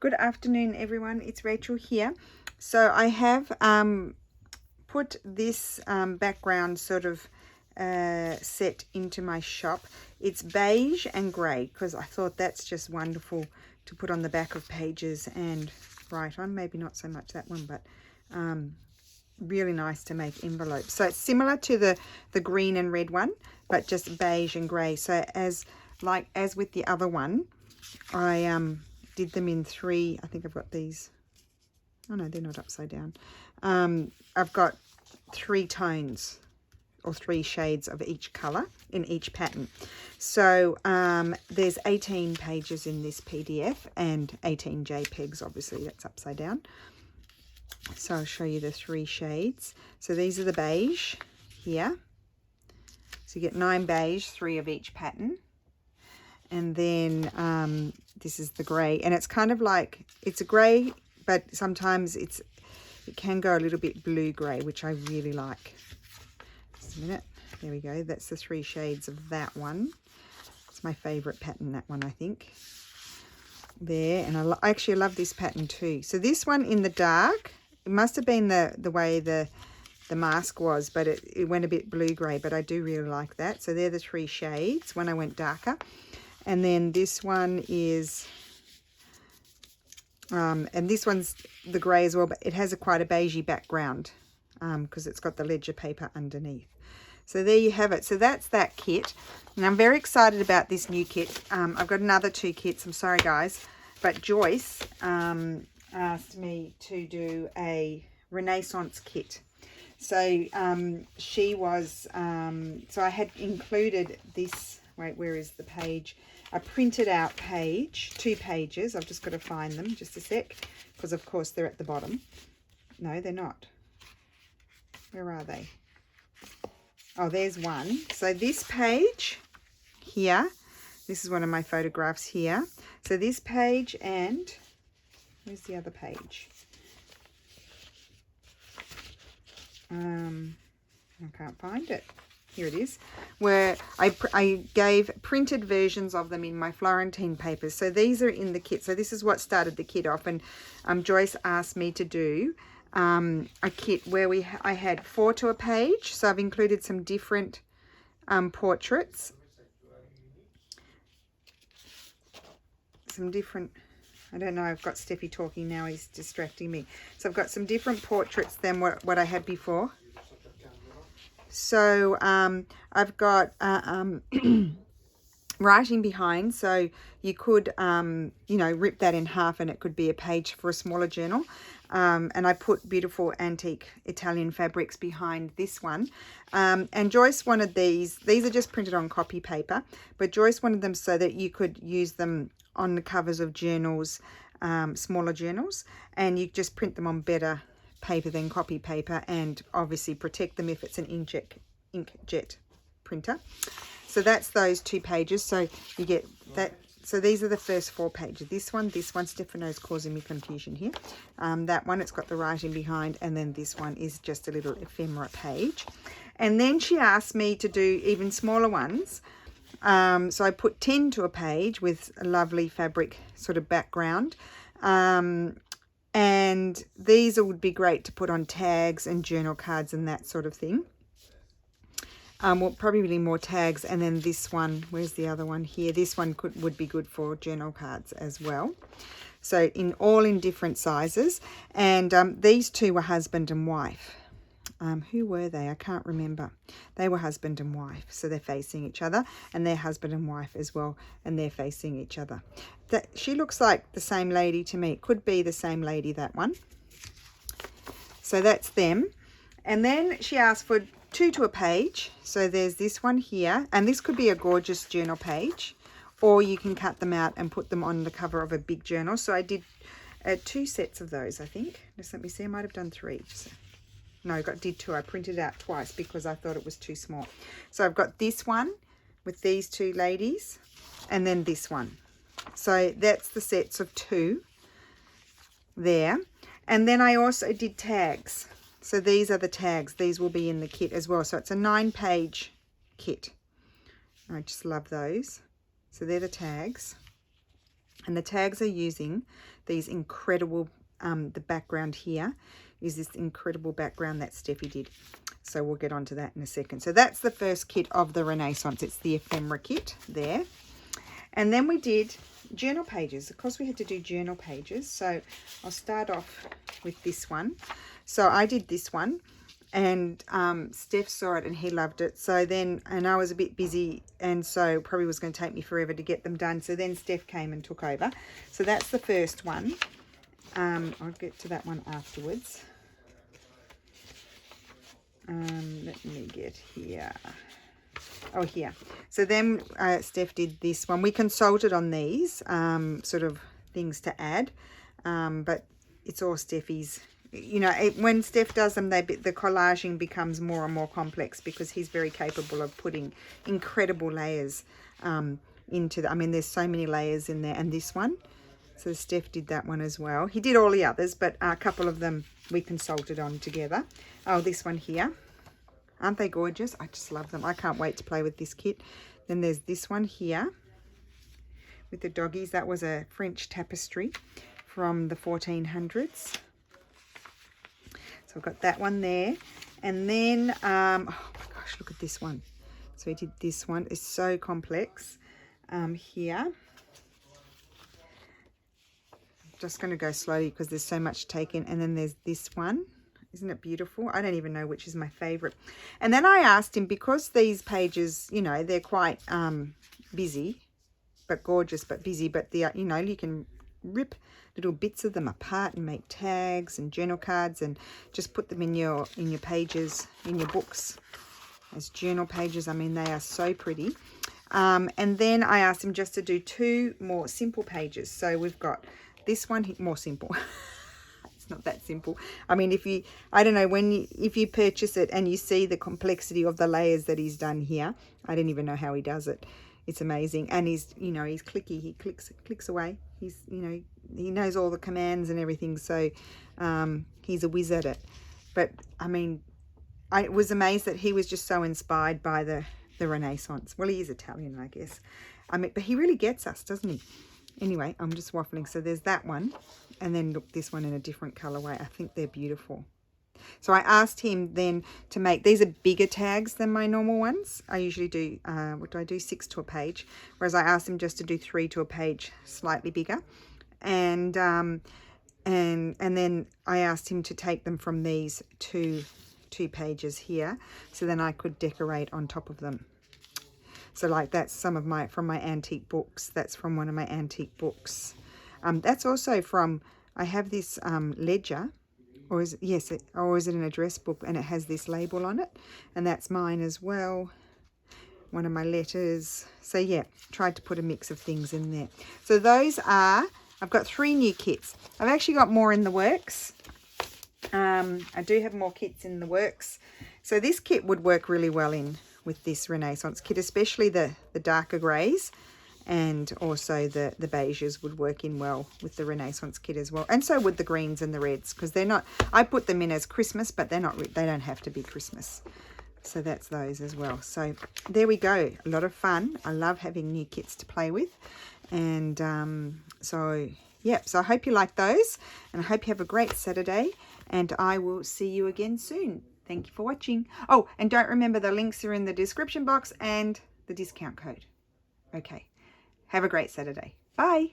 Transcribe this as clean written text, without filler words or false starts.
Good afternoon, everyone. It's Rachel here. So I have put this background sort of set into my shop. It's beige and grey because I thought that's just wonderful to put on the back of pages and write on. Maybe not so much that one, but really nice to make envelopes. So it's similar to the green and red one, but just beige and grey. So as with the other one, I did them in three. I think I've got these. Oh no, they're not upside down. I've got 3 tones or 3 shades of each color in each pattern. So there's 18 pages in this PDF and 18 JPEGs. Obviously that's upside down. So I'll show you the 3 shades. So these are the beige here. So you get 9 beige, 3 of each pattern. And then this is the grey, and it's kind of like, it's a grey, but sometimes it can go a little bit blue grey, which I really like. Just a minute. There we go. That's the 3 shades of that one. It's my favourite pattern, that one, I think. There, and I actually love this pattern too. So this one in the dark, it must have been the way the mask was, but it went a bit blue grey, but I do really like that. So they're the 3 shades when I went darker. And then this one is, and this one's the grey as well, but it has quite a beigey background because it's got the ledger paper underneath. So there you have it. So that's that kit. And I'm very excited about this new kit. I've got another 2 kits. I'm sorry, guys. But Joyce asked me to do a Renaissance kit. So she was, so I had included this, wait, where is the page? A printed out page, 2 pages. I've just got to find them, just a sec, because of course they're at the bottom. No, they're not. Where are they? Oh, there's one. So this page here, this is one of my photographs here. So this page, and where's the other page? I can't find it. Here it is, where I gave printed versions of them in my Florentine papers. So these are in the kit. So this is what started the kit off. And Joyce asked me to do a kit where I had 4 to a page. So I've included some different portraits. Some different, I don't know, I've got Steffi talking now. He's distracting me. So I've got some different portraits than what I had before. So I've got writing behind, so you could, you know, rip that in half and it could be a page for a smaller journal. And I put beautiful antique Italian fabrics behind this one. And Joyce wanted these. These are just printed on copy paper, but Joyce wanted them so that you could use them on the covers of journals, smaller journals, and you just print them on better paper than copy paper, and obviously protect them if it's an inkjet printer. So that's those 2 pages. So you get that. So these are the first 4 pages. This one, Stefano's causing me confusion here. That one, it's got the writing behind, and then this one is just a little ephemera page. And then she asked me to do even smaller ones. So I put 10 to a page with a lovely fabric sort of background. And these would be great to put on tags and journal cards and that sort of thing. Well, probably more tags. And then this one, where's the other one here? This one would be good for journal cards as well. So all in different sizes. And these 2 were husband and wife. Who were they? I can't remember. They were husband and wife. So they're facing each other, and they're husband and wife as well, and they're facing each other. She looks like the same lady to me. It could be the same lady, that one. So that's them. And then she asked for 2 to a page. So there's this one here, and this could be a gorgeous journal page, or you can cut them out and put them on the cover of a big journal. So I did 2 sets of those, I think. Just let me see. I might have done 3. So, no, did 2. I printed it out twice because I thought it was too small. So I've got this one with these 2 ladies, and then this one. So that's the sets of 2 there. And then I also did tags. So these are the tags. These will be in the kit as well. So it's a 9-page kit. I just love those. So they're the tags. And the tags are using these incredible, the background here is this incredible background that Steffi did. So we'll get onto that in a second. So that's the first kit of the Renaissance. It's the ephemera kit there. And then we did journal pages. Of course, we had to do journal pages. So I'll start off with this one. So I did this one, and Stef saw it and he loved it. So then, and I was a bit busy, and so probably was going to take me forever to get them done. So then Stef came and took over. So that's the first one. I'll get to that one afterwards. Let me get here. Oh, here. So then Stef did this one. We consulted on these sort of things to add, but it's all Steffi's. You know, when Stef does them, the collaging becomes more and more complex because he's very capable of putting incredible layers into the, I mean, there's so many layers in there. And this one, so Stef did that one as well. He did all the others, but a couple of them we consulted on together. Oh, this one here. Aren't they gorgeous? I just love them. I can't wait to play with this kit. Then there's this one here with the doggies. That was a French tapestry from the 1400s. So I've got that one there. And then, oh my gosh, look at this one. So we did this one. It's so complex here. Just going to go slowly because there's so much taken. And then there's this one. Isn't it beautiful? I don't even know which is my favorite. And then I asked him, because these pages, you know, they're quite busy, but gorgeous, but busy. But the, you know, you can rip little bits of them apart and make tags and journal cards and just put them in your pages, in your books as journal pages. I mean, they are so pretty. And then I asked him just to do 2 more simple pages. So we've got this one, more simple. Not that simple. I mean, if you, I don't know, if you purchase it and you see the complexity of the layers that he's done here, I don't even know how he does it. It's amazing. And he's, you know, he's clicky. He clicks away. He's, you know, he knows all the commands and everything. So he's a whiz at it. But I mean, I was amazed that he was just so inspired by the Renaissance. Well, he is Italian, I guess. I mean, but he really gets us, doesn't he? Anyway, I'm just waffling. So there's that one. And then look, this one in a different colorway. I think they're beautiful. So I asked him then to make, these are bigger tags than my normal ones. I usually do, what do I do? 6 to a page. Whereas I asked him just to do 3 to a page, slightly bigger. And then I asked him to take them from these to 2 pages here. So then I could decorate on top of them. So like that's some of my, from my antique books. That's from one of my antique books. That's also from, I have this ledger, or is it, yes, or is it an address book, and it has this label on it, and that's mine as well. One of my letters. So yeah, tried to put a mix of things in there. So those are, I've got 3 new kits. I've actually got more in the works. I do have more kits in the works. So this kit would work really well in with this Renaissance kit, especially the darker greys. And also the beiges would work in well with the Renaissance kit as well. And so would the greens and the reds, because they're not, I put them in as Christmas, but they're not, they don't have to be Christmas. So that's those as well. So there we go. A lot of fun. I love having new kits to play with. And so, yeah, so I hope you like those. And I hope you have a great Saturday. And I will see you again soon. Thank you for watching. Oh, and don't remember, the links are in the description box and the discount code. Okay. Have a great Saturday. Bye.